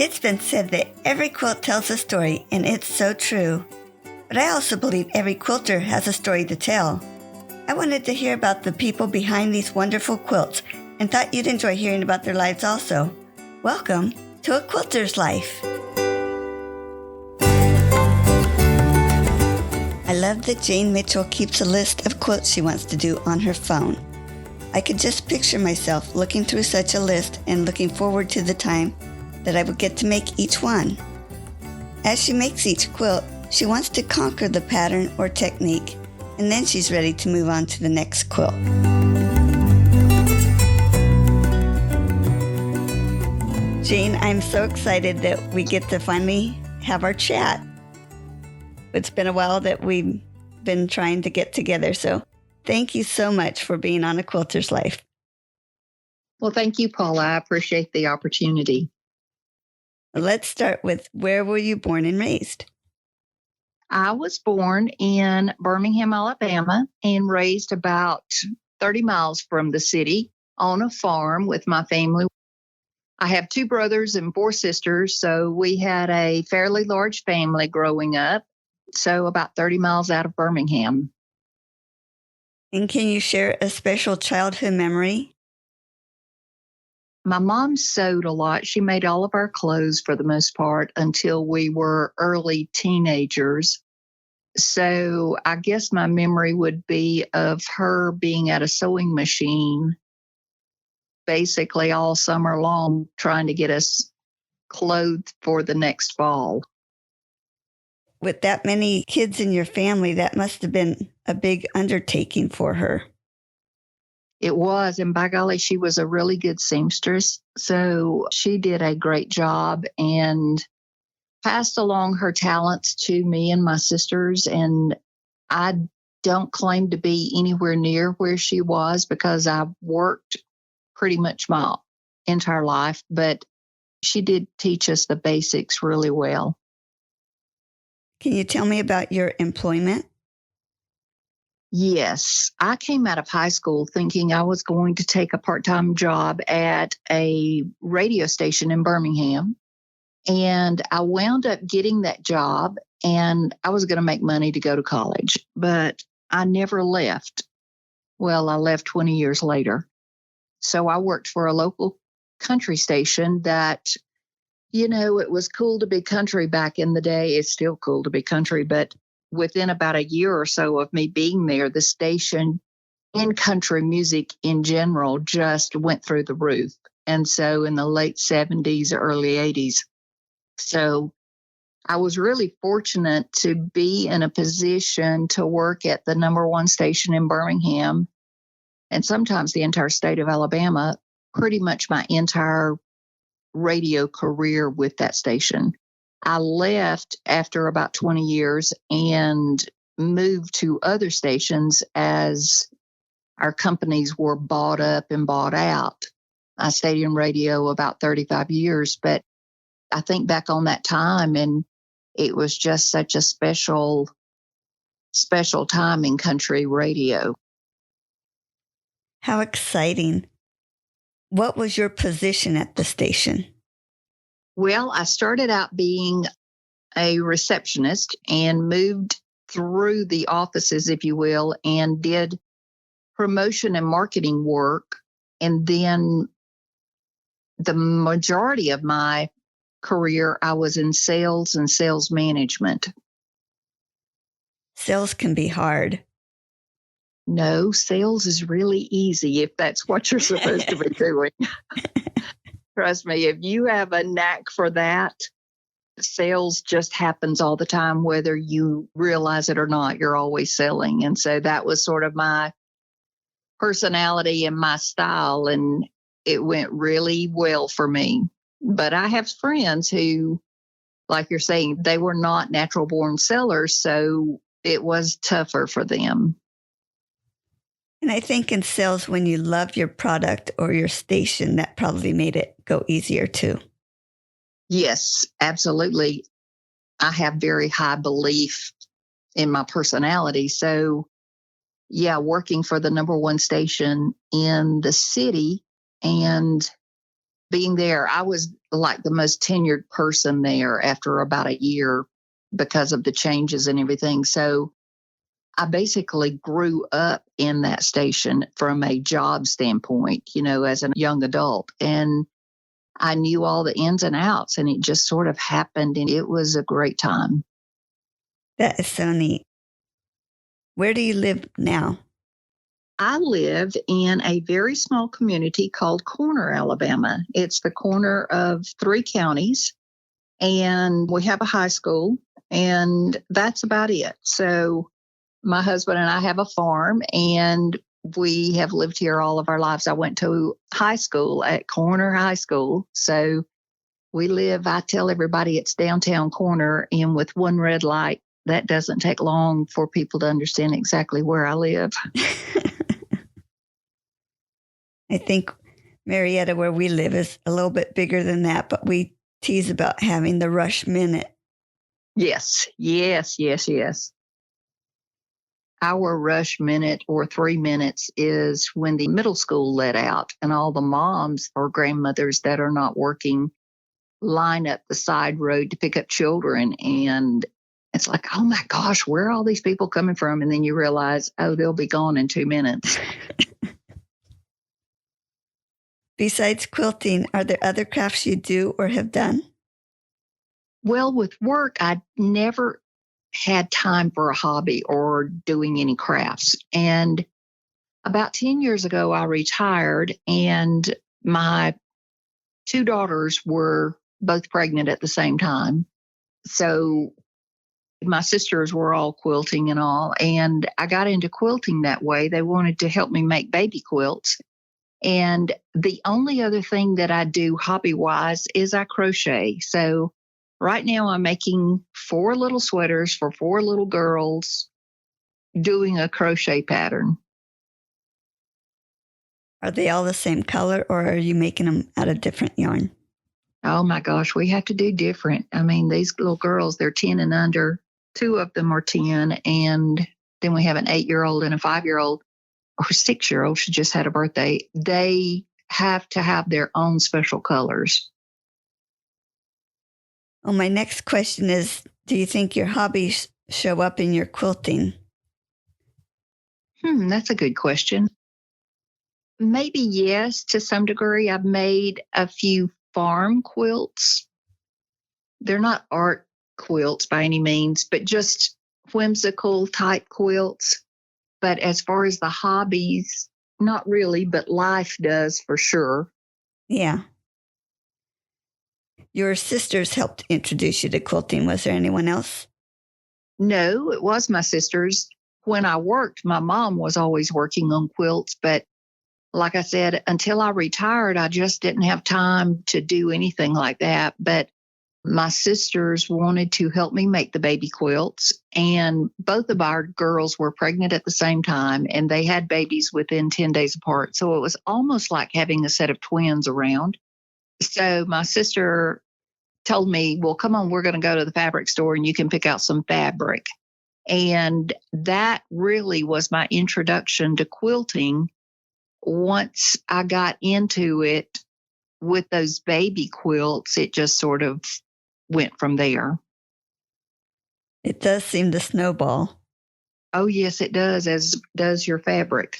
It's been said that every quilt tells a story, and it's so true. But I also believe every quilter has a story to tell. I wanted to hear about the people behind these wonderful quilts and thought you'd enjoy hearing about their lives also. Welcome to A Quilter's Life. I love that Jane Mitchell keeps a list of quilts she wants to do on her phone. I could just picture myself looking through such a list and looking forward to the time that I would get to make each one. As she makes each quilt, she wants to conquer the pattern or technique, and then she's ready to move on to the next quilt. Jane, I'm so excited that we get to finally have our chat. It's been a while that we've been trying to get together, so thank you so much for being on A Quilter's Life. Well, thank you, Paula. I appreciate the opportunity. Let's start with, where were you born and raised? I was born in Birmingham, Alabama, and raised about 30 miles from the city on a farm with my family. I have 2 brothers and 4 sisters, so we had a fairly large family growing up, so about 30 miles out of Birmingham. And can you share a special childhood memory? My mom sewed a lot. She made all of our clothes for the most part until we were early teenagers. So I guess my memory would be of her being at a sewing machine basically all summer long, trying to get us clothes for the next fall. With that many kids in your family, that must have been a big undertaking for her. It was, and by golly, she was a really good seamstress. So she did a great job and passed along her talents to me and my sisters. And I don't claim to be anywhere near where she was because I worked pretty much my entire life, but she did teach us the basics really well. Can you tell me about your employment? Yes, I came out of high school thinking I was going to take a part-time job at a radio station in Birmingham. And I wound up getting that job, and I was going to make money to go to college, but I never left. Well, I left 20 years later. So I worked for a local country station that, it was cool to be country back in the day. It's still cool to be country, but within about a year or so of me being there, the station and country music in general just went through the roof. And so in the late 70s, early 80s. So I was really fortunate to be in a position to work at the number 1 station in Birmingham and sometimes the entire state of Alabama, pretty much my entire radio career with that station. I left after about 20 years and moved to other stations as our companies were bought up and bought out. I stayed in radio about 35 years, but I think back on that time and it was just such a special time in country radio. How exciting. What was your position at the station? Well, I started out being a receptionist and moved through the offices, if you will, and did promotion and marketing work. And then the majority of my career, I was in sales and sales management. Sales can be hard. No, sales is really easy if that's what you're supposed to be doing. Trust me, if you have a knack for that, sales just happens all the time, whether you realize it or not. You're always selling. And so that was sort of my personality and my style, and it went really well for me. But I have friends who, like you're saying, they were not natural born sellers, so it was tougher for them. And I think in sales, when you love your product or your station, that probably made it go easier too. Yes, absolutely. I have very high belief in my personality. So, yeah, working for the number 1 station in the city and being there, I was like the most tenured person there after about a year because of the changes and everything. So I basically grew up in that station from a job standpoint, as a young adult. And I knew all the ins and outs, and it just sort of happened. And it was a great time. That is so neat. Where do you live now? I live in a very small community called Corner, Alabama. It's the corner of 3 counties, and we have a high school, and that's about it. So my husband and I have a farm, and we have lived here all of our lives. I went to high school at Corner High School. So I tell everybody it's downtown Corner, and with one red light, that doesn't take long for people to understand exactly where I live. I think Marietta, where we live, is a little bit bigger than that, but we tease about having the rush minute. Yes. Our rush minute or 3 minutes is when the middle school let out and all the moms or grandmothers that are not working line up the side road to pick up children. And it's like, oh my gosh, where are all these people coming from? And then you realize, oh, they'll be gone in 2 minutes. Besides quilting, are there other crafts you do or have done? Well, with work, I never had time for a hobby or doing any crafts. And about 10 years ago, I retired, and my 2 daughters were both pregnant at the same time. So my sisters were all quilting and all, and I got into quilting that way. They wanted to help me make baby quilts. And the only other thing that I do hobby-wise is I crochet. So right now I'm making 4 little sweaters for 4 little girls doing a crochet pattern. Are they all the same color, or are you making them out of different yarn? Oh my gosh, we have to do different. I mean, these little girls, they're 10 and under. 2 of them are 10, and then we have an 8-year-old and a 5-year-old. Or 6-year-old, she just had a birthday. They have to have their own special colors. Well, my next question is, do you think your hobbies show up in your quilting? That's a good question. Maybe yes, to some degree. I've made a few farm quilts. They're not art quilts by any means, but just whimsical type quilts. But as far as the hobbies, not really, but life does for sure. Yeah. Your sisters helped introduce you to quilting. Was there anyone else? No, it was my sisters. When I worked, my mom was always working on quilts. But like I said, until I retired, I just didn't have time to do anything like that. But my sisters wanted to help me make the baby quilts, and both of our girls were pregnant at the same time, and they had babies within 10 days apart. So it was almost like having a set of twins around. So my sister told me, well, come on, we're going to go to the fabric store and you can pick out some fabric. And that really was my introduction to quilting. Once I got into it with those baby quilts, it just sort of went from there. It does seem to snowball. Oh, yes, it does, as does your fabric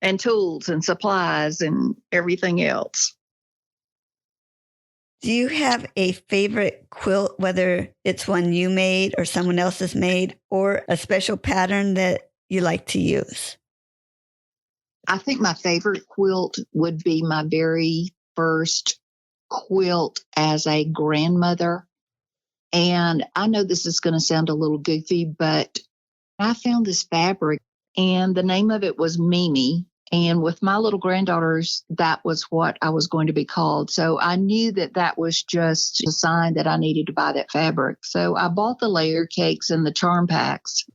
and tools and supplies and everything else. Do you have a favorite quilt, whether it's one you made or someone else has made, or a special pattern that you like to use? I think my favorite quilt would be my very first quilt as a grandmother. And I know this is going to sound a little goofy, but I found this fabric and the name of it was Mimi. And with my little granddaughters, that was what I was going to be called. So I knew that that was just a sign that I needed to buy that fabric. So I bought the layer cakes and the charm packs.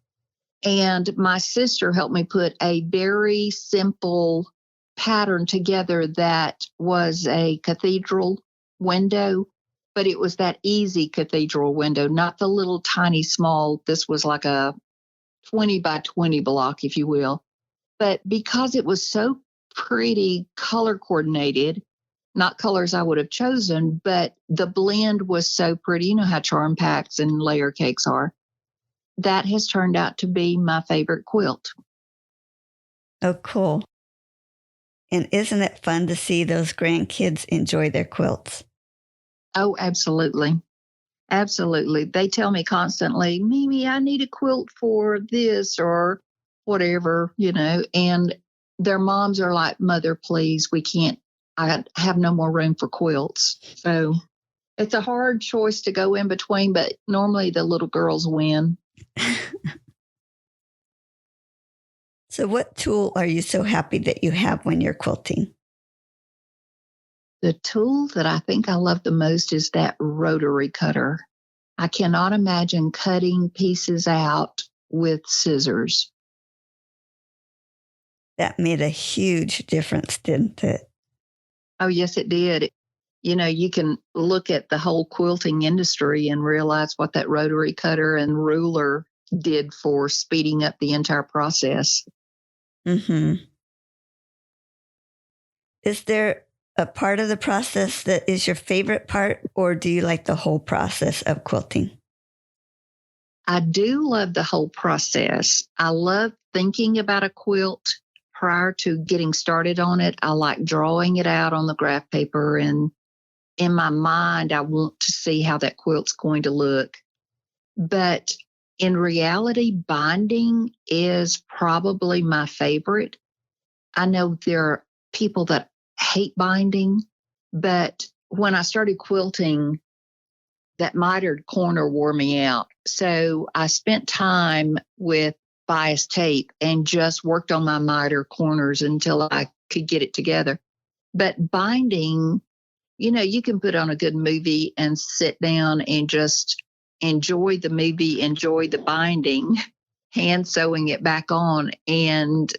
And my sister helped me put a very simple pattern together that was a cathedral window, but it was that easy cathedral window, not the little tiny small. This was like a 20 by 20 block, if you will. But because it was so pretty color coordinated, not colors I would have chosen, but the blend was so pretty. You know how charm packs and layer cakes are. That has turned out to be my favorite quilt. Oh, cool. And isn't it fun to see those grandkids enjoy their quilts? Oh, absolutely. Absolutely. They tell me constantly, Mimi, I need a quilt for this or whatever, and their moms are like, Mother, please, we can't, I have no more room for quilts. So it's a hard choice to go in between, but normally the little girls win. So, what tool are you so happy that you have when you're quilting? The tool that I think I love the most is that rotary cutter. I cannot imagine cutting pieces out with scissors. That made a huge difference, didn't it? Oh, yes, it did. You can look at the whole quilting industry and realize what that rotary cutter and ruler did for speeding up the entire process. Mm-hmm. Is there a part of the process that is your favorite part, or do you like the whole process of quilting? I do love the whole process. I love thinking about a quilt prior to getting started on it. I like drawing it out on the graph paper, and in my mind, I want to see how that quilt's going to look. But in reality, binding is probably my favorite. I know there are people that hate binding, but when I started quilting, that mitered corner wore me out. So I spent time with bias tape and just worked on my miter corners until I could get it together. But binding, you can put on a good movie and sit down and just enjoy the movie, enjoy the binding, hand sewing it back on. And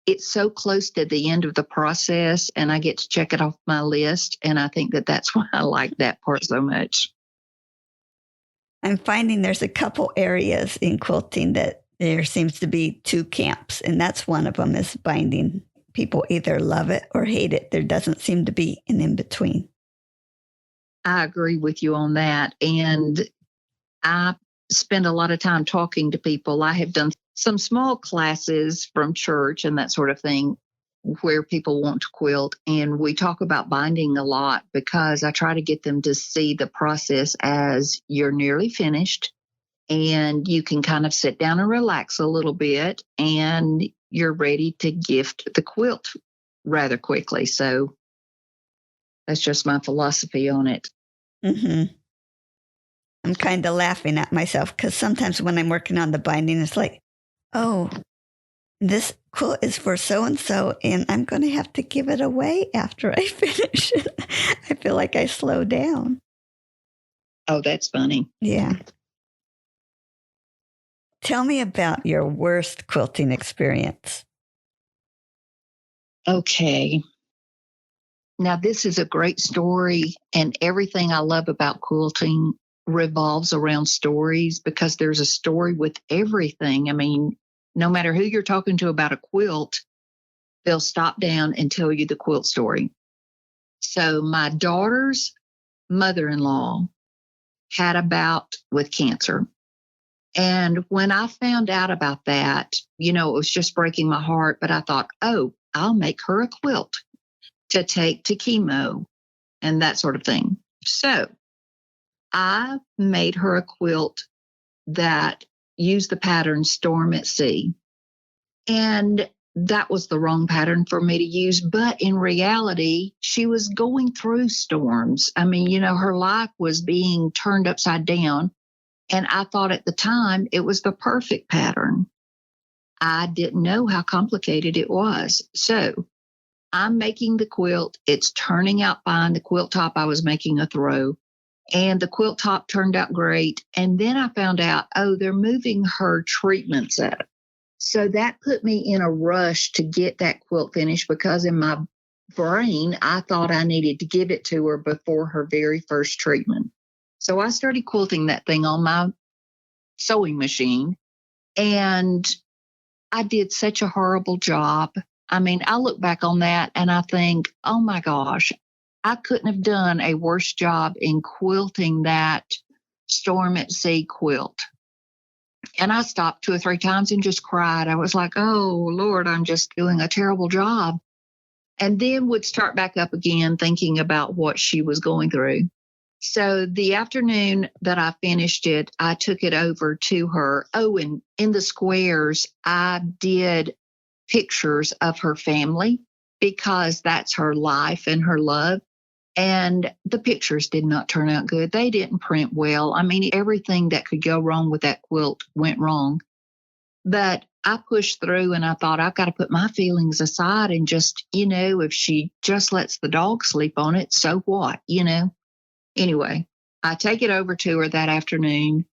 it's so close to the end of the process, and I get to check it off my list. And I think that that's why I like that part so much. I'm finding there's a couple areas in quilting that there seems to be two camps, and that's one of them is binding. People either love it or hate it. There doesn't seem to be an in between. I agree with you on that. And I spend a lot of time talking to people. I have done some small classes from church and that sort of thing where people want to quilt. And we talk about binding a lot because I try to get them to see the process as you're nearly finished and you can kind of sit down and relax a little bit and you're ready to gift the quilt rather quickly. So that's just my philosophy on it. Mm-hmm. I'm kind of laughing at myself because sometimes when I'm working on the binding, it's like, oh, this quilt is for so-and-so, and I'm going to have to give it away after I finish it. I feel like I slow down. Oh, that's funny. Yeah. Tell me about your worst quilting experience. Okay. Now, this is a great story, and everything I love about quilting revolves around stories because there's a story with everything. I mean, no matter who you're talking to about a quilt, they'll stop down and tell you the quilt story. So, my daughter's mother in law had a bout with cancer. And when I found out about that, it was just breaking my heart. But I thought, oh, I'll make her a quilt to take to chemo and that sort of thing. So I made her a quilt that used the pattern Storm at Sea. And that was the wrong pattern for me to use. But in reality, she was going through storms. I mean, her life was being turned upside down. And I thought at the time it was the perfect pattern. I didn't know how complicated it was. So I'm making the quilt. It's turning out fine. The quilt top, I was making a throw. And the quilt top turned out great. And then I found out, oh, they're moving her treatments up. So that put me in a rush to get that quilt finished because in my brain, I thought I needed to give it to her before her very first treatment. So I started quilting that thing on my sewing machine, and I did such a horrible job. I mean, I look back on that and I think, oh my gosh, I couldn't have done a worse job in quilting that Storm at Sea quilt. And I stopped 2 or 3 times and just cried. I was like, oh, Lord, I'm just doing a terrible job. And then would start back up again thinking about what she was going through. So the afternoon that I finished it, I took it over to her. Oh, and in the squares, I did pictures of her family because that's her life and her love. And the pictures did not turn out good. They didn't print well. I mean, everything that could go wrong with that quilt went wrong. But I pushed through and I thought, I've got to put my feelings aside and just, if she just lets the dog sleep on it, so what, Anyway, I take it over to her that afternoon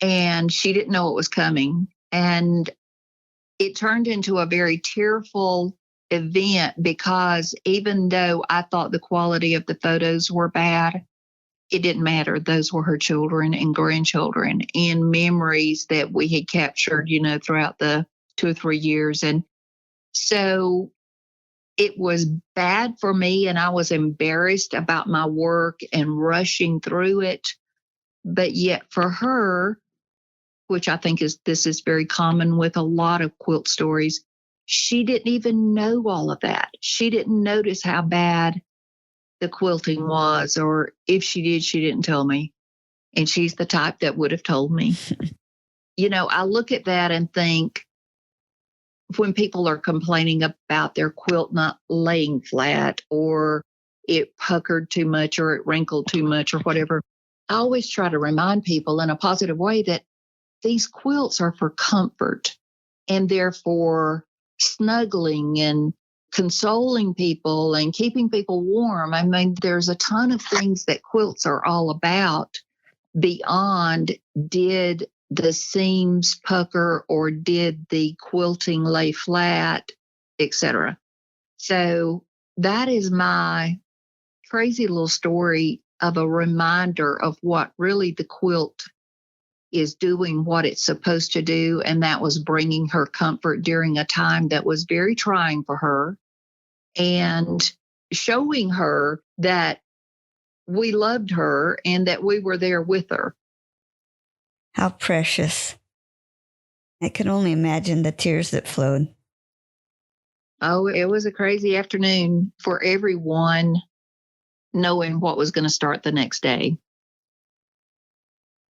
and she didn't know it was coming. And it turned into a very tearful event because even though I thought the quality of the photos were bad, it didn't matter. Those were her children and grandchildren and memories that we had captured, throughout the 2 or 3 years. And so it was bad for me and I was embarrassed about my work and rushing through it. But yet for her, which I think this is very common with a lot of quilt stories, she didn't even know all of that. She didn't notice how bad the quilting was, or if she did, she didn't tell me. And she's the type that would have told me. I look at that and think, when people are complaining about their quilt not laying flat or it puckered too much or it wrinkled too much or whatever, I always try to remind people in a positive way that these quilts are for comfort and therefore snuggling and consoling people and keeping people warm. I mean, there's a ton of things that quilts are all about beyond did the seams pucker or did the quilting lay flat, etc. So that is my crazy little story of a reminder of what really the quilt is doing, what it's supposed to do. And that was bringing her comfort during a time that was very trying for her and showing her that we loved her and that we were there with her. How precious. I can only imagine the tears that flowed. Oh, it was a crazy afternoon for everyone, knowing what was going to start the next day.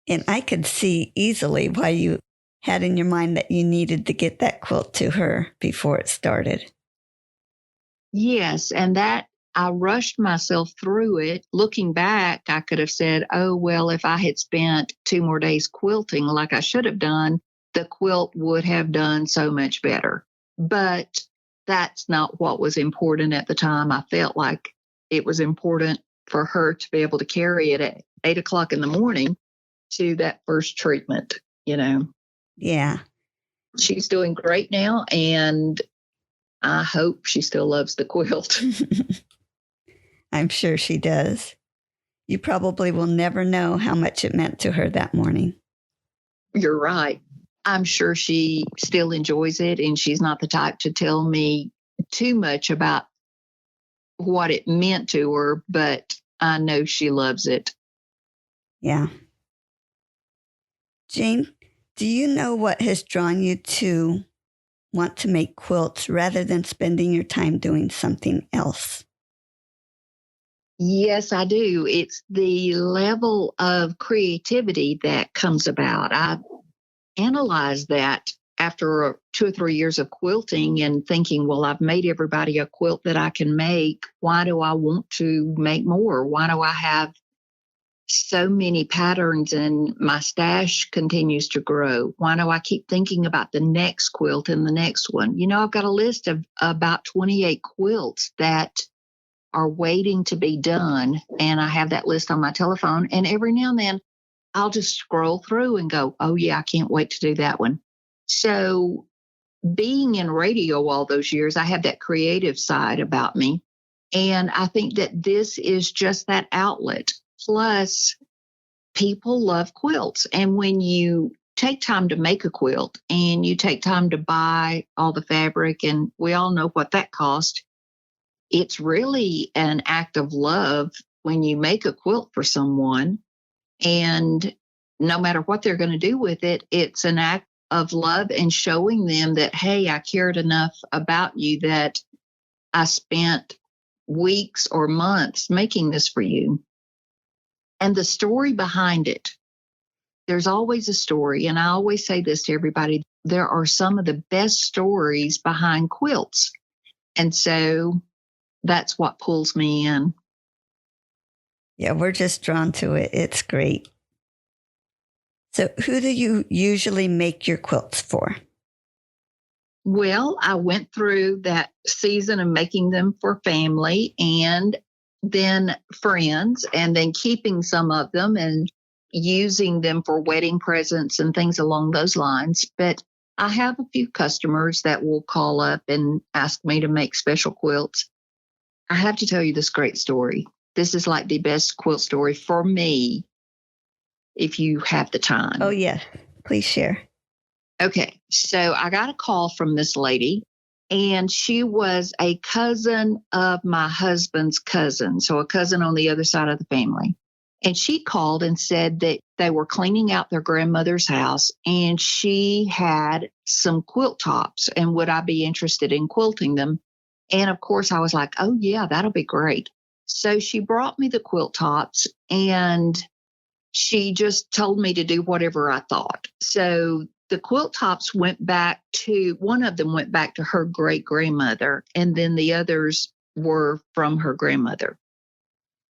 And I could see easily why you had in your mind that you needed to get that quilt to her before it started. Yes, and that I rushed myself through it. Looking back, I could have said, oh, well, if I had spent 2 more days quilting like I should have done, the quilt would have done so much better. But that's not what was important at the time. I felt like it was important for her to be able to carry it at 8 o'clock in the morning to that first treatment, Yeah. She's doing great now, and I hope she still loves the quilt. I'm sure she does. You probably will never know how much it meant to her that morning. You're right. I'm sure she still enjoys it, and she's not the type to tell me too much about what it meant to her, but I know she loves it. Yeah. Jane, do you know what has drawn you to want to make quilts rather than spending your time doing something else? Yes, I do. It's the level of creativity that comes about. I analyzed that after 2 or 3 years of quilting and thinking, well, I've made everybody a quilt that I can make. Why do I want to make more? Why do I have so many patterns and my stash continues to grow? Why do I keep thinking about the next quilt and the next one? I've got a list of about 28 quilts that are waiting to be done. And I have that list on my telephone. And every now and then I'll just scroll through and go, oh yeah, I can't wait to do that one. So being in radio all those years, I have that creative side about me. And I think that this is just that outlet. Plus, people love quilts. And when you take time to make a quilt and you take time to buy all the fabric, and we all know what that cost, it's really an act of love when you make a quilt for someone. And no matter what they're going to do with it, it's an act of love and showing them that, hey, I cared enough about you that I spent weeks or months making this for you. And the story behind it, there's always a story. And I always say this to everybody, there are some of the best stories behind quilts. And so that's what pulls me in. Yeah, we're just drawn to it. It's great. So, who do you usually make your quilts for? Well, I went through that season of making them for family and then friends, and then keeping some of them and using them for wedding presents and things along those lines. But I have a few customers that will call up and ask me to make special quilts. I have to tell you this great story. This is like the best quilt story for me, if you have the time. Oh, yeah. Please share. Okay. So I got a call from this lady, and she was a cousin of my husband's cousin. So a cousin on the other side of the family. And she called and said that they were cleaning out their grandmother's house, and she had some quilt tops, and would I be interested in quilting them? And of course I was like, oh yeah, that'll be great. So she brought me the quilt tops, and she just told me to do whatever I thought. So the quilt tops went back to, one of them went back to her great grandmother, and then the others were from her grandmother.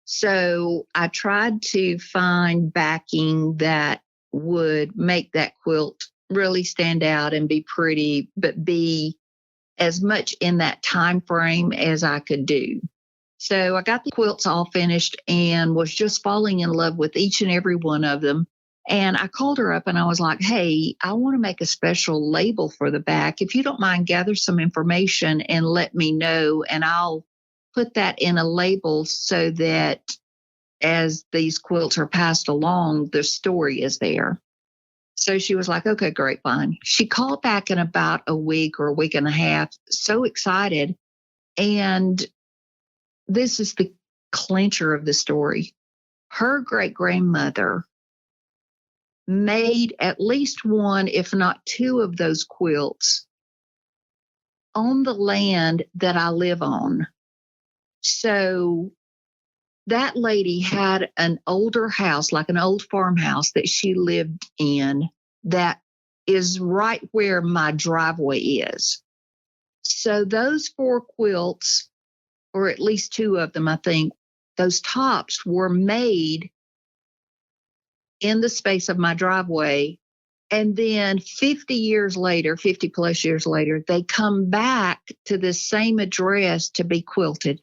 So I tried to find backing that would make that quilt really stand out and be pretty, but be as much in that time frame as I could do. So I got the quilts all finished and was just falling in love with each and every one of them. And I called her up and I was like, hey, I want to make a special label for the back. If you don't mind, gather some information and let me know, and I'll put that in a label so that as these quilts are passed along, the story is there. So she was like, okay, great, fine. She called back in about a week or a week and a half, so excited. And this is the clincher of the story. Her great grandmother made at least one, if not two, of those quilts on the land that I live on. So that lady had an older house, like an old farmhouse that she lived in, that is right where my driveway is. So those 4 quilts, or at least 2 of them, I think, those tops were made in the space of my driveway. And then 50 years later, 50 plus years later, they come back to the same address to be quilted.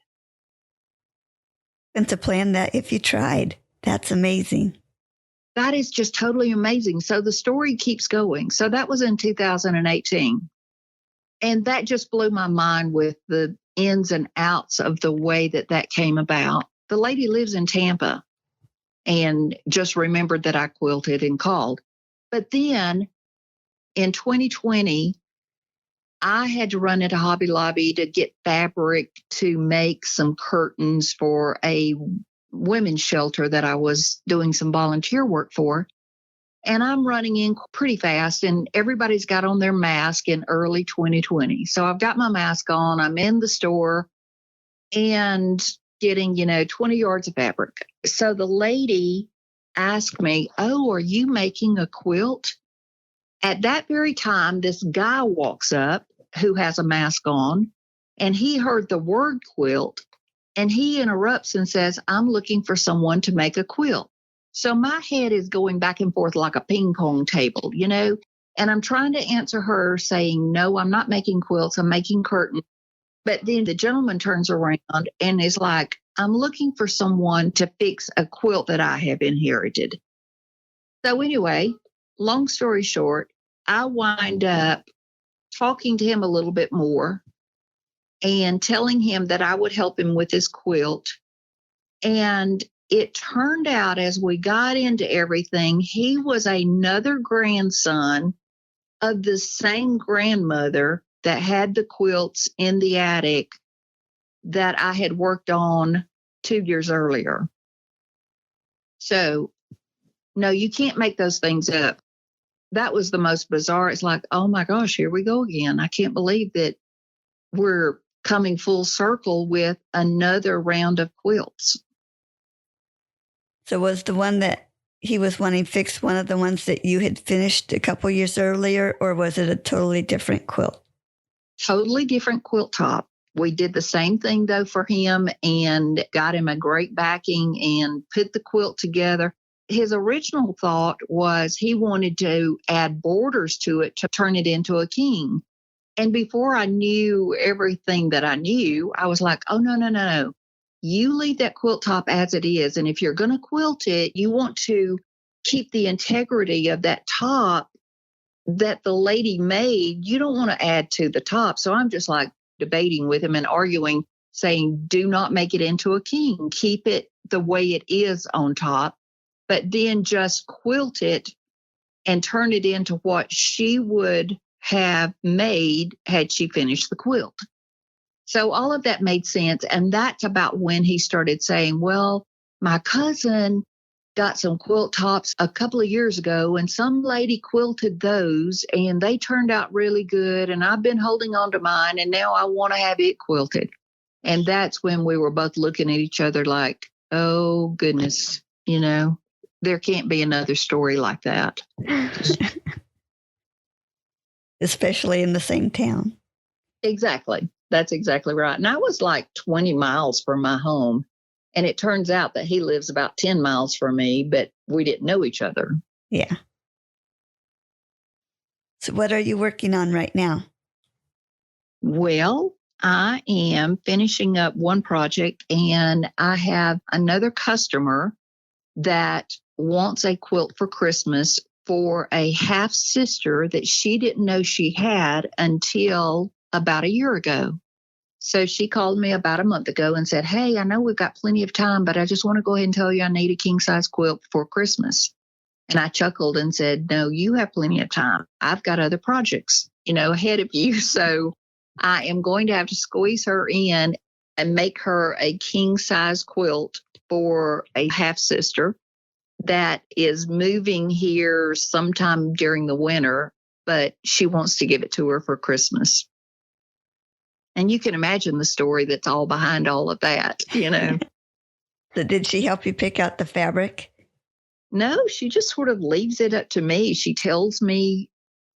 And to plan that if you tried, that's amazing. That is just totally amazing. So the story keeps going. So that was in 2018. And that just blew my mind with the ins and outs of the way that that came about. The lady lives in Tampa and just remembered that I quilted and called. But then in 2020, I had to run into Hobby Lobby to get fabric to make some curtains for a women's shelter that I was doing some volunteer work for. And I'm running in pretty fast, and everybody's got on their mask in early 2020. So I've got my mask on, I'm in the store and getting, 20 yards of fabric. So the lady asked me, oh, are you making a quilt? At that very time, this guy walks up who has a mask on, and he heard the word quilt, and he interrupts and says, I'm looking for someone to make a quilt. So my head is going back and forth like a ping pong table, and I'm trying to answer her saying, no, I'm not making quilts, I'm making curtains. But then the gentleman turns around and is like, I'm looking for someone to fix a quilt that I have inherited. So anyway, long story short, I wind up talking to him a little bit more and telling him that I would help him with his quilt. And it turned out, as we got into everything, he was another grandson of the same grandmother that had the quilts in the attic that I had worked on 2 years earlier. So, no, you can't make those things up. That was the most bizarre. It's like, oh my gosh, here we go again. I can't believe that we're coming full circle with another round of quilts. So was the one that he was wanting fixed one of the ones that you had finished a couple years earlier, or was it a totally different quilt? Totally different quilt top. We did the same thing though for him and got him a great backing and put the quilt together. His original thought was he wanted to add borders to it to turn it into a king. And before I knew everything that I knew, I was like, oh, no. You leave that quilt top as it is. And if you're going to quilt it, you want to keep the integrity of that top that the lady made. You don't want to add to the top. So I'm just like debating with him and arguing, saying, do not make it into a king. Keep it the way it is on top, but then just quilt it and turn it into what she would have made had she finished the quilt. So all of that made sense. And that's about when he started saying, well, my cousin got some quilt tops a couple of years ago and some lady quilted those and they turned out really good. And I've been holding on to mine and now I want to have it quilted. And that's when we were both looking at each other like, oh, goodness, there can't be another story like that. Especially in the same town. Exactly. That's exactly right. And I was like 20 miles from my home. And it turns out that he lives about 10 miles from me, but we didn't know each other. Yeah. So what are you working on right now? Well, I am finishing up one project and I have another customer that wants a quilt for Christmas for a half sister that she didn't know she had until about a year ago. So she called me about a month ago and said, hey, I know we've got plenty of time, but I just want to go ahead and tell you I need a king size quilt for Christmas. And I chuckled and said, no, you have plenty of time. I've got other projects, ahead of you. So I am going to have to squeeze her in and make her a king size quilt for a half sister that is moving here sometime during the winter, but she wants to give it to her for Christmas. And you can imagine the story that's all behind all of that, So did she help you pick out the fabric? No, she just sort of leaves it up to me. She tells me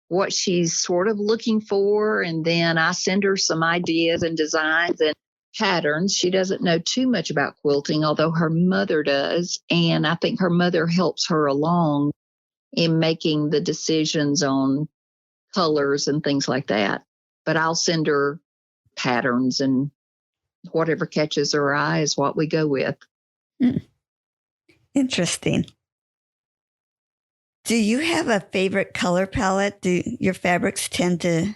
what she's sort of looking for, and then I send her some ideas and designs and patterns. She doesn't know too much about quilting, although her mother does. And I think her mother helps her along in making the decisions on colors and things like that. But I'll send her patterns and whatever catches her eye is what we go with. Interesting. Do you have a favorite color palette? Do your fabrics tend to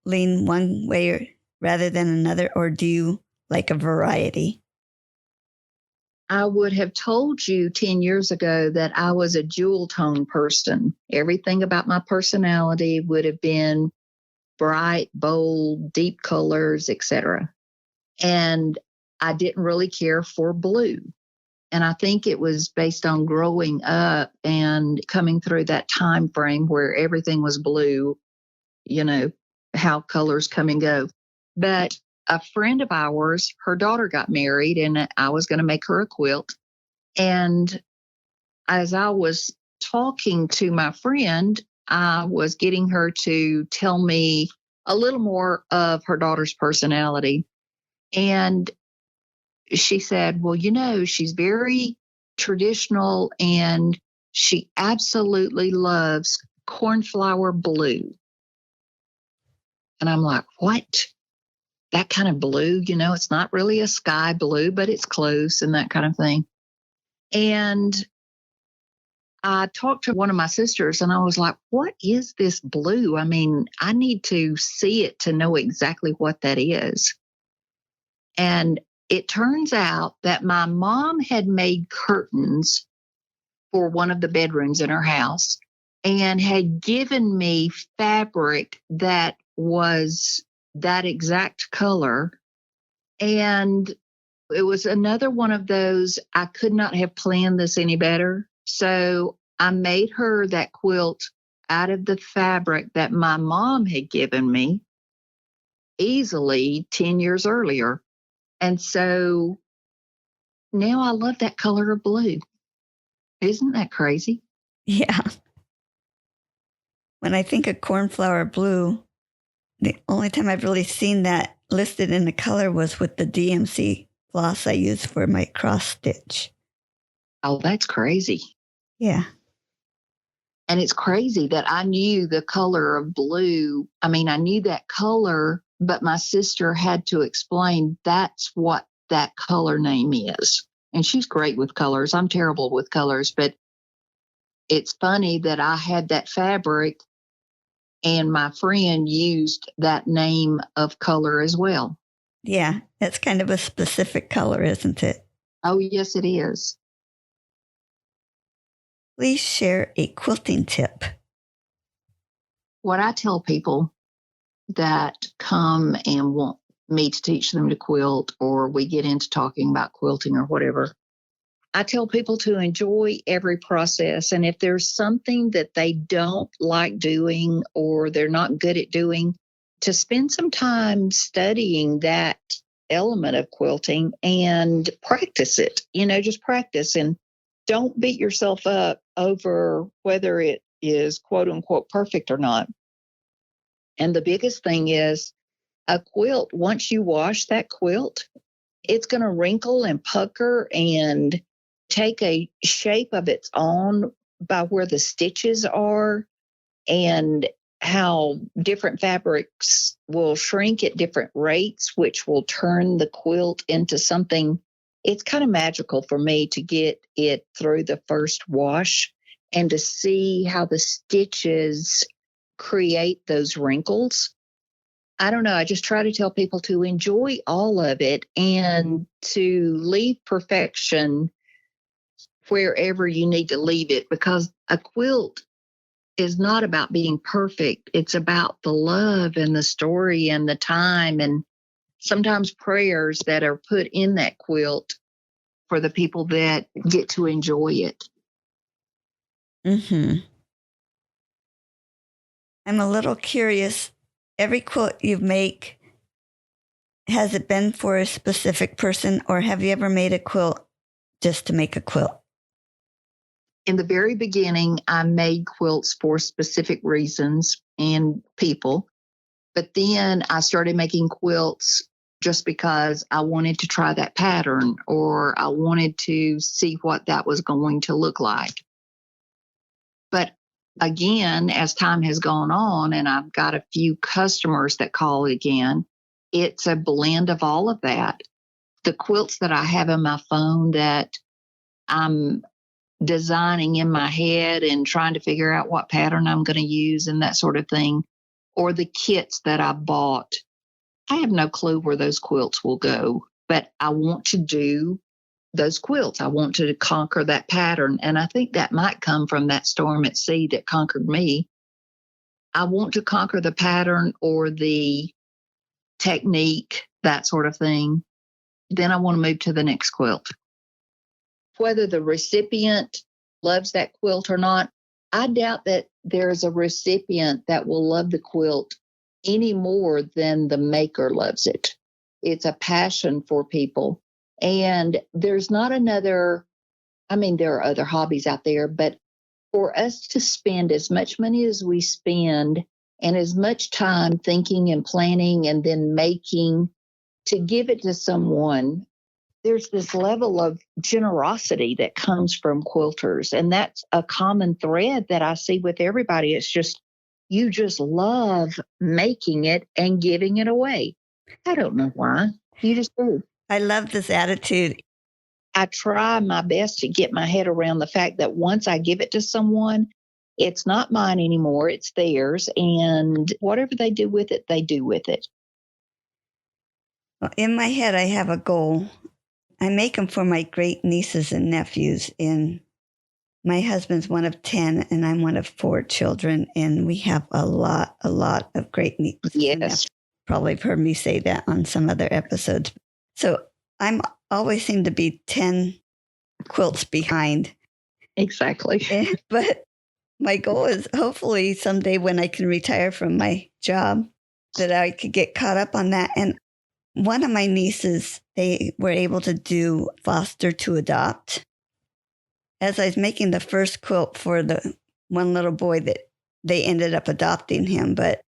lean one way rather than another, or do you like a variety? I would have told you 10 years ago that I was a jewel tone person. Everything about my personality would have been bright, bold, deep colors, etc. And I didn't really care for blue. And I think it was based on growing up and coming through that time frame where everything was blue, how colors come and go. But a friend of ours, her daughter got married and I was going to make her a quilt. And as I was talking to my friend, I was getting her to tell me a little more of her daughter's personality. And she said, well, she's very traditional and she absolutely loves cornflower blue. And I'm like, what? That kind of blue, it's not really a sky blue, but it's close and that kind of thing. And I talked to one of my sisters and I was like, what is this blue? I mean, I need to see it to know exactly what that is. And it turns out that my mom had made curtains for one of the bedrooms in her house and had given me fabric that was that exact color. And it was another one of those, I could not have planned this any better. So I made her that quilt out of the fabric that my mom had given me easily 10 years earlier. And so now I love that color of blue. Isn't that crazy? Yeah. When I think of cornflower blue, the only time I've really seen that listed in the color was with the DMC floss I use for my cross stitch. Oh, that's crazy. Yeah. And it's crazy that I knew the color of blue. I mean, I knew that color, but my sister had to explain that's what that color name is. And she's great with colors. I'm terrible with colors, but it's funny that I had that fabric and my friend used that name of color as well. Yeah. It's kind of a specific color, isn't it? Oh, yes, it is. Please share a quilting tip. What I tell people that come and want me to teach them to quilt, or we get into talking about quilting or whatever, I tell people to enjoy every process. And if there's something that they don't like doing or they're not good at doing, to spend some time studying that element of quilting and practice it. Just practice, and don't beat yourself up over whether it is quote unquote perfect or not. And the biggest thing is a quilt, once you wash that quilt, it's going to wrinkle and pucker and take a shape of its own by where the stitches are and how different fabrics will shrink at different rates, which will turn the quilt into something. It's kind of magical for me to get it through the first wash and to see how the stitches create those wrinkles. I don't know. I just try to tell people to enjoy all of it and to leave perfection wherever you need to leave it, because a quilt is not about being perfect. It's about the love and the story and the time and sometimes prayers that are put in that quilt for the people that get to enjoy it. Mm-hmm. I'm a little curious. Every quilt you make, has it been for a specific person, or have you ever made a quilt just to make a quilt? In the very beginning, I made quilts for specific reasons and people. But then I started making quilts just because I wanted to try that pattern or I wanted to see what that was going to look like. But again, as time has gone on and I've got a few customers that call again, it's a blend of all of that. The quilts that I have in my phone that I'm designing in my head and trying to figure out what pattern I'm going to use and that sort of thing, or the kits that I bought, I have no clue where those quilts will go, but I want to do those quilts. I want to conquer that pattern. And I think that might come from that storm at sea that conquered me. I want to conquer the pattern or the technique, that sort of thing. Then I want to move to the next quilt. Whether the recipient loves that quilt or not, I doubt that there's a recipient that will love the quilt any more than the maker loves it. It's a passion for people. And there's not another, there are other hobbies out there, but for us to spend as much money as we spend and as much time thinking and planning and then making to give it to someone, there's this level of generosity that comes from quilters. And that's a common thread that I see with everybody. It's just, you just love making it and giving it away. I don't know why. You just do. I love this attitude. I try my best to get my head around the fact that once I give it to someone, it's not mine anymore. It's theirs. And whatever they do with it, they do with it. Well, in my head, I have a goal. I make them for my great nieces and nephews. And my husband's one of 10 and I'm one of 4 children. And we have a lot of great nieces. Yes. Probably have heard me say that on some other episodes. So I'm always seem to be 10 quilts behind. Exactly. But my goal is hopefully someday when I can retire from my job that I could get caught up on that. And one of my nieces, they were able to do foster to adopt. As I was making the first quilt for the one little boy that they ended up adopting him, but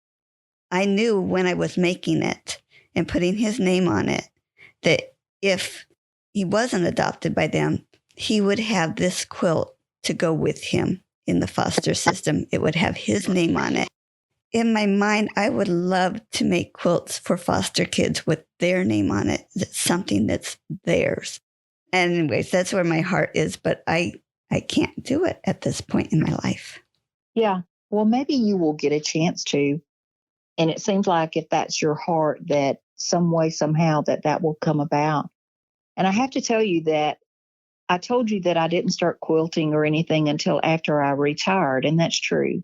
I knew when I was making it and putting his name on it that if he wasn't adopted by them, he would have this quilt to go with him in the foster system. It would have his name on it. In my mind, I would love to make quilts for foster kids with their name on it. It's something that's theirs. Anyways, that's where my heart is, but I can't do it at this point in my life. Yeah. Well, maybe you will get a chance to. And it seems like if that's your heart, that some way, somehow, that will come about. And I have to tell you that I told you that I didn't start quilting or anything until after I retired, and that's true.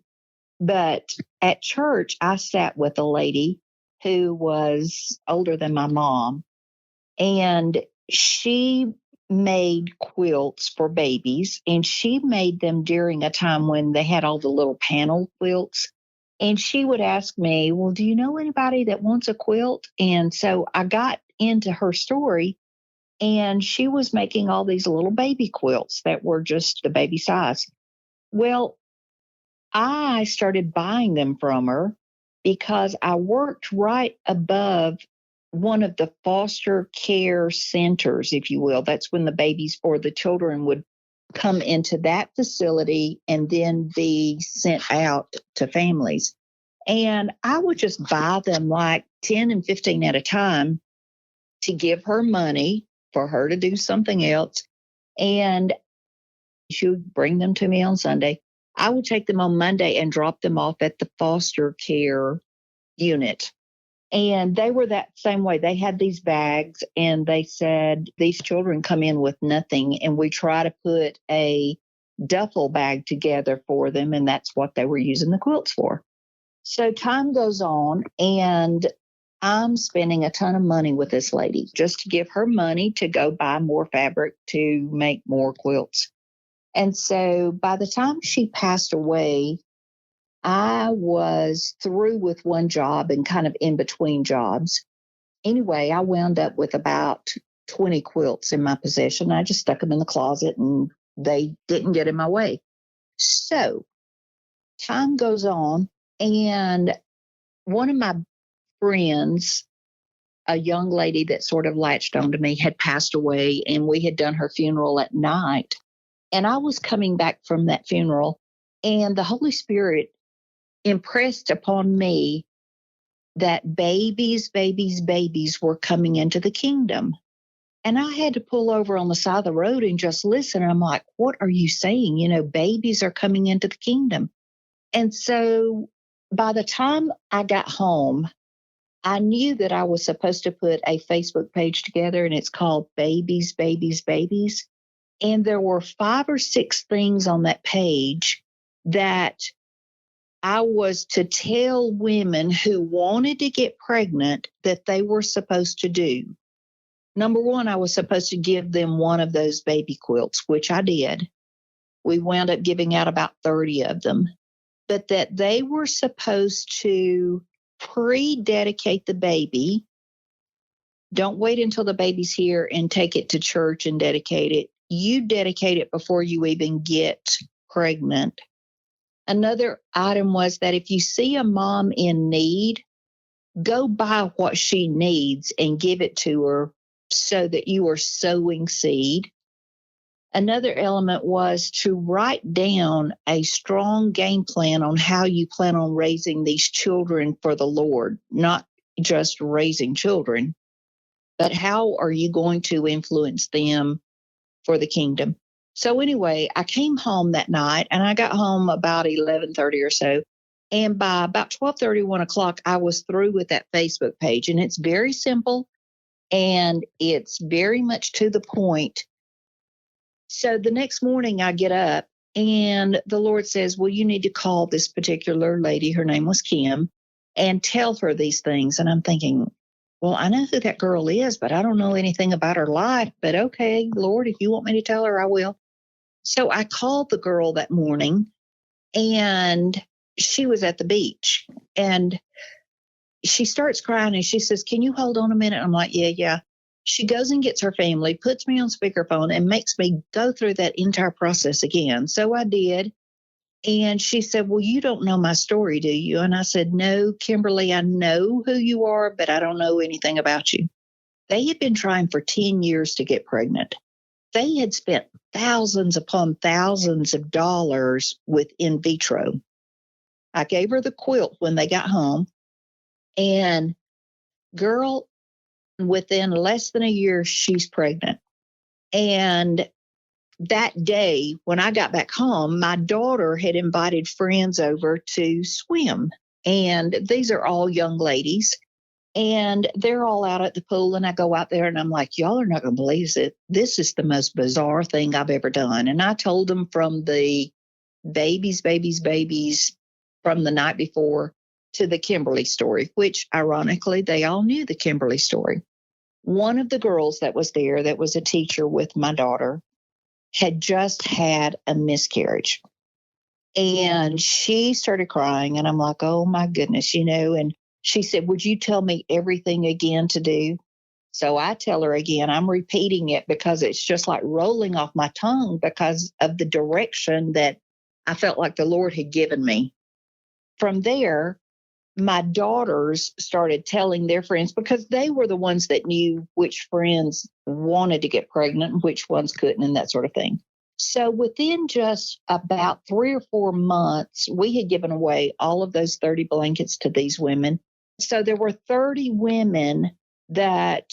But at church, I sat with a lady who was older than my mom, and she made quilts for babies, and she made them during a time when they had all the little panel quilts. And she would ask me, well, do you know anybody that wants a quilt? And so I got into her story, and she was making all these little baby quilts that were just the baby size. Well, I started buying them from her because I worked right above one of the foster care centers, if you will. That's when the babies or the children would come into that facility and then be sent out to families. And I would just buy them like 10 and 15 at a time to give her money for her to do something else. And she would bring them to me on Sunday. I would take them on Monday and drop them off at the foster care unit. And they were that same way. They had these bags and they said, these children come in with nothing. And we try to put a duffel bag together for them. And that's what they were using the quilts for. So time goes on and I'm spending a ton of money with this lady just to give her money to go buy more fabric to make more quilts. And so by the time she passed away, I was through with one job and kind of in between jobs. Anyway, I wound up with about 20 quilts in my possession. I just stuck them in the closet and they didn't get in my way. So time goes on, and one of my friends, a young lady that sort of latched onto me, had passed away, and we had done her funeral at night. And I was coming back from that funeral, and the Holy Spirit impressed upon me that babies were coming into the kingdom. And I had to pull over on the side of the road and just listen. And I'm like, what are you saying? You know, babies are coming into the kingdom. And so by the time I got home, I knew that I was supposed to put a Facebook page together, and it's called Babies. And there were 5 or 6 things on that page that I was to tell women who wanted to get pregnant that they were supposed to do. Number one, I was supposed to give them one of those baby quilts, which I did. We wound up giving out about 30 of them, but that they were supposed to pre-dedicate the baby. Don't wait until the baby's here and take it to church and dedicate it. You dedicate it before you even get pregnant. Another item was that if you see a mom in need, go buy what she needs and give it to her so that you are sowing seed. Another element was to write down a strong game plan on how you plan on raising these children for the Lord, not just raising children, but how are you going to influence them for the kingdom? So anyway, I came home that night, and I got home about 11:30 or so. And by about 12:30, 1 o'clock, I was through with that Facebook page. And it's very simple and it's very much to the point. So the next morning I get up and the Lord says, well, you need to call this particular lady. Her name was Kim, and tell her these things. And I'm thinking, well, I know who that girl is, but I don't know anything about her life. But okay, Lord, if you want me to tell her, I will. So I called the girl that morning, and she was at the beach, and she starts crying, and she says, can you hold on a minute? I'm like, yeah. She goes and gets her family, puts me on speakerphone, and makes me go through that entire process again. So I did. And she said, well, you don't know my story, do you? And I said, no, Kimberly, I know who you are, but I don't know anything about you. They had been trying for 10 years to get pregnant. They had spent thousands upon thousands of dollars with in vitro. I gave her the quilt when they got home. And girl, within less than a year, she's pregnant. And that day, when I got back home, my daughter had invited friends over to swim. And these are all young ladies. And they're all out at the pool. And I go out there and I'm like, y'all are not going to believe it. This is the most bizarre thing I've ever done. And I told them from the babies from the night before to the Kimberly story, which ironically, they all knew the Kimberly story. One of the girls that was there, that was a teacher with my daughter, had just had a miscarriage. And she started crying. And I'm like, oh my goodness, and she said, would you tell me everything again to do? So I tell her again, I'm repeating it because it's just like rolling off my tongue because of the direction that I felt like the Lord had given me. From there, my daughters started telling their friends because they were the ones that knew which friends wanted to get pregnant and which ones couldn't and that sort of thing. So within just about 3 or 4 months, we had given away all of those 30 blankets to these women. So there were 30 women that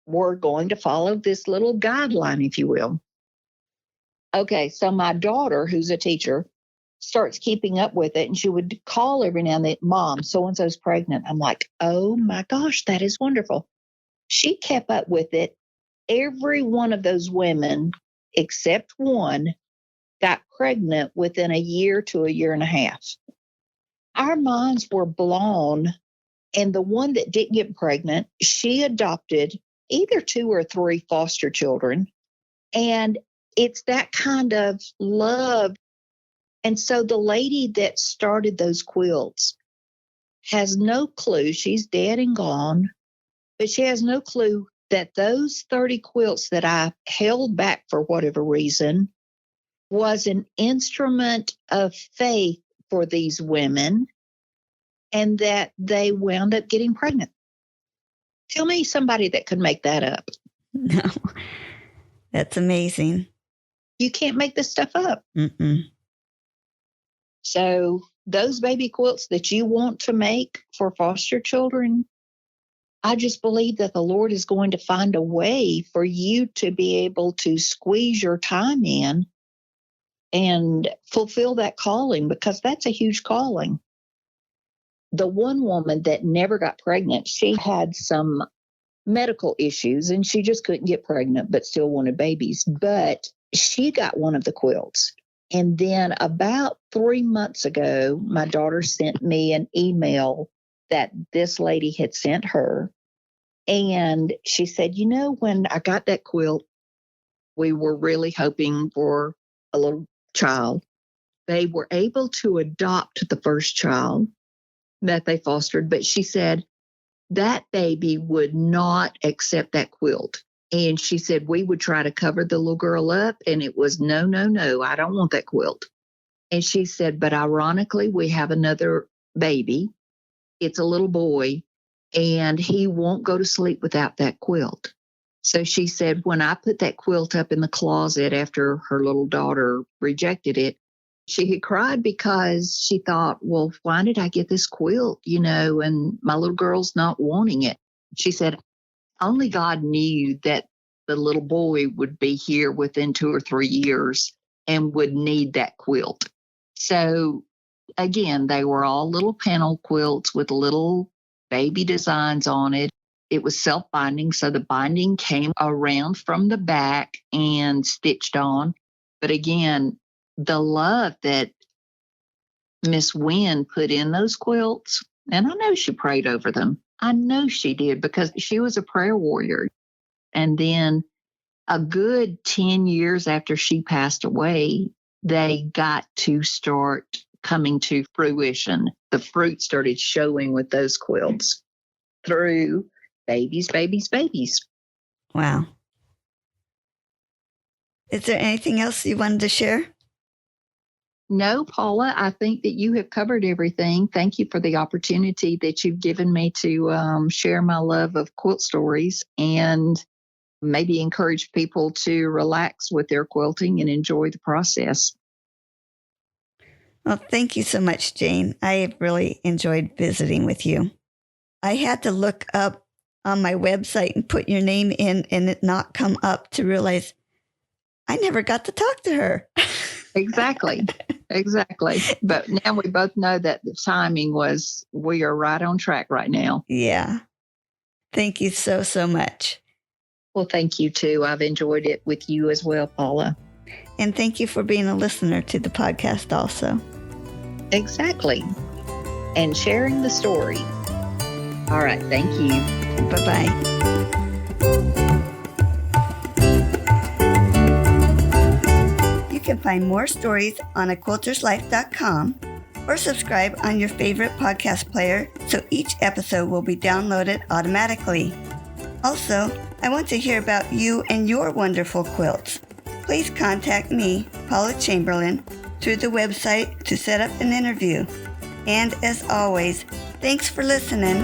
were going to follow this little guideline, if you will. Okay, so my daughter, who's a teacher, starts keeping up with it, and she would call every now and then, Mom, so-and-so's pregnant. I'm like, oh my gosh, that is wonderful. She kept up with it. Every one of those women, except one, got pregnant within a year to a year and a half. Our minds were blown. And the one that didn't get pregnant, she adopted either 2 or 3 foster children. And it's that kind of love. And so the lady that started those quilts has no clue. She's dead and gone, but she has no clue that those 30 quilts that I held back for whatever reason was an instrument of faith for these women, and that they wound up getting pregnant. Tell me somebody that could make that up. No, that's amazing. You can't make this stuff up. Mm-mm. So those baby quilts that you want to make for foster children, I just believe that the Lord is going to find a way for you to be able to squeeze your time in and fulfill that calling, because that's a huge calling. The one woman that never got pregnant, she had some medical issues and she just couldn't get pregnant, but still wanted babies. But she got one of the quilts. And then about 3 months ago, my daughter sent me an email that this lady had sent her. And she said, when I got that quilt, we were really hoping for a little child. They were able to adopt the first child that they fostered, but she said that baby would not accept that quilt. And she said, we would try to cover the little girl up, and it was no, I don't want that quilt. And she said, but ironically, we have another baby. It's a little boy, and he won't go to sleep without that quilt. So she said, when I put that quilt up in the closet after her little daughter rejected it, she had cried because she thought, well, why did I get this quilt, and my little girl's not wanting it. She said, only God knew that the little boy would be here within 2 or 3 years and would need that quilt. So again, they were all little panel quilts with little baby designs on it. It was self-binding, so the binding came around from the back and stitched on. But again, the love that Miss Wynn put in those quilts, and I know she prayed over them. I know she did because she was a prayer warrior. And then a good 10 years after she passed away, they got to start coming to fruition. The fruit started showing with those quilts through babies, babies, babies. Wow. Is there anything else you wanted to share? No, Paula, I think that you have covered everything. Thank you for the opportunity that you've given me to share my love of quilt stories and maybe encourage people to relax with their quilting and enjoy the process. Well, thank you so much, Jane. I really enjoyed visiting with you. I had to look up on my website and put your name in and it not come up to realize I never got to talk to her. Exactly. But now we both know that the timing was, we are right on track right now. Yeah. Thank you so, so much. Well, thank you too. I've enjoyed it with you as well, Paula. And thank you for being a listener to the podcast also. Exactly. And sharing the story. All right. Thank you. Bye-bye. You can find more stories on aquilterslife.com or subscribe on your favorite podcast player so each episode will be downloaded automatically. Also, I want to hear about you and your wonderful quilts. Please contact me, Paula Chamberlain, through the website to set up an interview. And as always, thanks for listening.